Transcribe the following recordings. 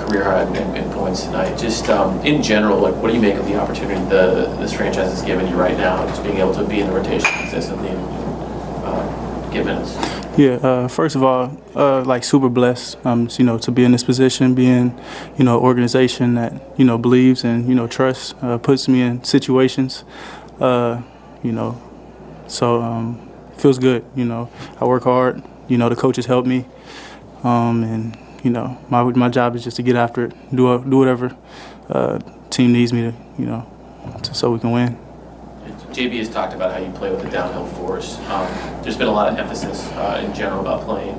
career high in points tonight. Just in general, like, what do you make of the opportunity this franchise has given you right now, just being able to be in the rotation consistently and get minutes? Yeah, first of all, like super blessed, to be in this position, being, an organization that, believes and, trusts, puts me in situations, so feels good, I work hard, the coaches help me, and, my job is just to get after it, do whatever team needs me to, so we can win. JB has talked about how you play with a downhill force. There's been a lot of emphasis in general about playing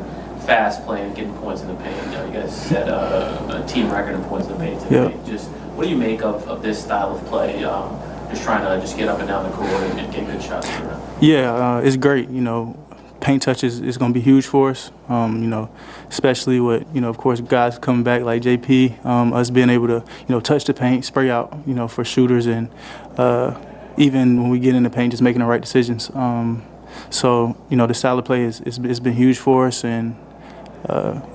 fast, getting points in the paint. You guys set a team record in points in the paint today. Yep. Just what do you make of this style of play? Just trying to just get up and down the court and get good shots. Yeah, it's great. Paint touch is going to be huge for us. Especially with of course guys coming back like JP. Us being able to touch the paint, spray out for shooters and. Even when we get in the paint, just making the right decisions. So the style of play it's been huge for us, and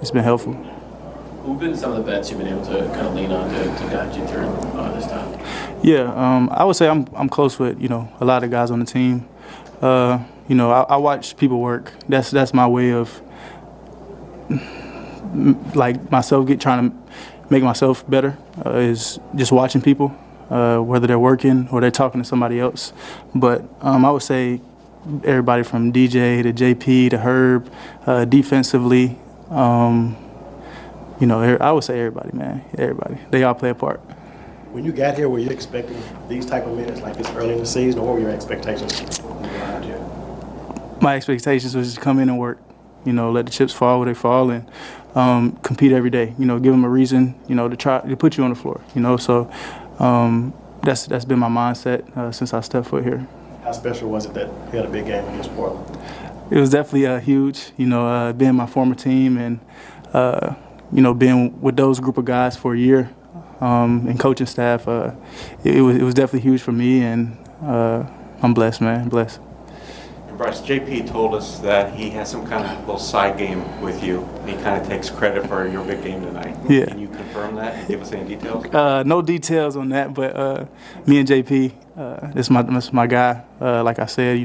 it's been helpful. Who've been some of the vets you've been able to kind of lean on to guide you through this time? Yeah, I would say I'm close with a lot of guys on the team. I watch people work. That's my way of like myself trying to make myself better. Is just watching people. Whether they're working or they're talking to somebody else. But I would say everybody from DJ to JP to Herb, defensively, I would say everybody, man, everybody. They all play a part. When you got here, were you expecting these type of minutes like this early in the season, or what were your expectations when you got here? My expectations was just come in and work, let the chips fall where they fall and compete every day, give them a reason, to try to put you on the floor, so that's been my mindset since I stepped foot here. How special was it that you had a big game against Portland? It was definitely huge, being my former team and, being with those group of guys for a year and coaching staff. It was definitely huge for me, and I'm blessed, man, blessed. And Bryce, JP told us that he has some kind of little side game with you. He kind of takes credit for your big game tonight. Yeah. Can you confirm that and give us any details? No details on that, but me and JP, this is my guy. Like I said,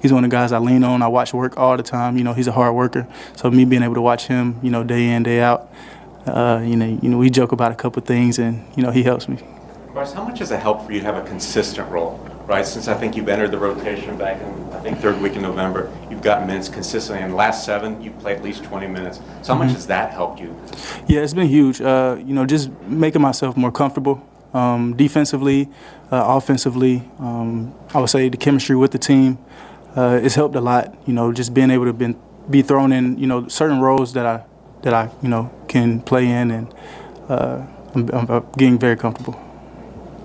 he's one of the guys I lean on. I watch work all the time. He's a hard worker. So me being able to watch him, day in, day out, we joke about a couple of things, and he helps me. Bryce, how much does it help for you to have a consistent role? Right, since I think you've entered the rotation back in, I think, third week in November, you've gotten minutes consistently. In the last 7, you've played at least 20 minutes. So how much has that helped you? Yeah, it's been huge. Just making myself more comfortable defensively, offensively. I would say the chemistry with the team it's helped a lot. Just being able to be thrown in, certain roles that I can play in, and I'm getting very comfortable.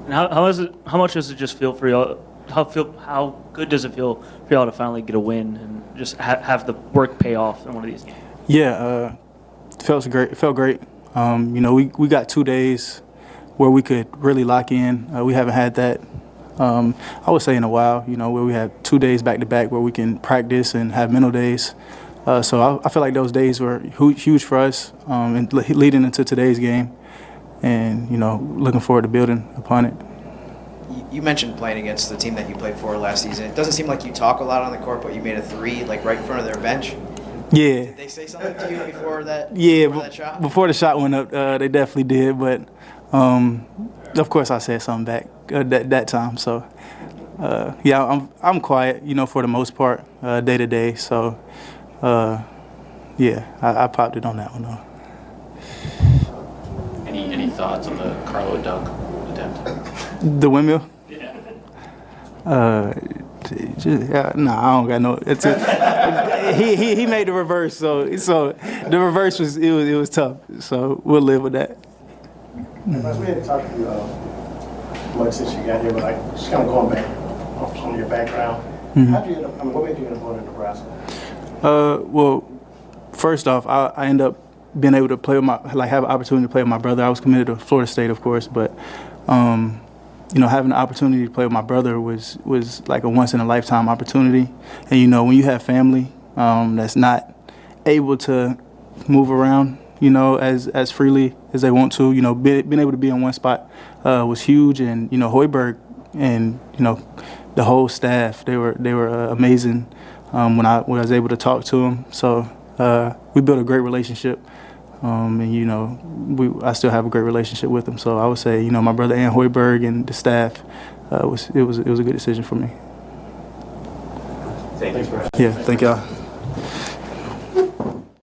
And how much does it just feel for y'all? How good does it feel for y'all to finally get a win and just have the work pay off in one of these games? Yeah, it felt great. It felt great. We got 2 days where we could really lock in. We haven't had that, I would say, in a while. Where we have 2 days back to back where we can practice and have mental days. So I feel like those days were huge for us, and leading into today's game. And, looking forward to building upon it. You mentioned playing against the team that you played for last season. It doesn't seem like you talk a lot on the court, but you made a 3, right in front of their bench. Yeah. Did they say something to you before that? Yeah, before that shot? Before the shot went up, they definitely did. But, of course, I said something back that time. So, I'm quiet, for the most part, day to day. So, I popped it on that one, though. Any thoughts on the Carlo dunk attempt? The windmill? Yeah. I don't got no. He made the reverse, so the reverse was tough. So we'll live with that. Bryce, we hadn't talked to you much since you got here, but just kind of going back on your background. How'd you end up? What made you end up going to Nebraska? Well, first off, I ended up being able to play with have an opportunity to play with my brother. I was committed to Florida State, of course, but having the opportunity to play with my brother was like a once in a lifetime opportunity. And when you have family that's not able to move around, as freely as they want to. Being able to be in one spot was huge, and Hoiberg and the whole staff, they were amazing when I was able to talk to them. So we built a great relationship, and I still have a great relationship with them. So I would say my brother and Hoiberg and the staff, it was a good decision for me. Thank you. Yeah, thank y'all.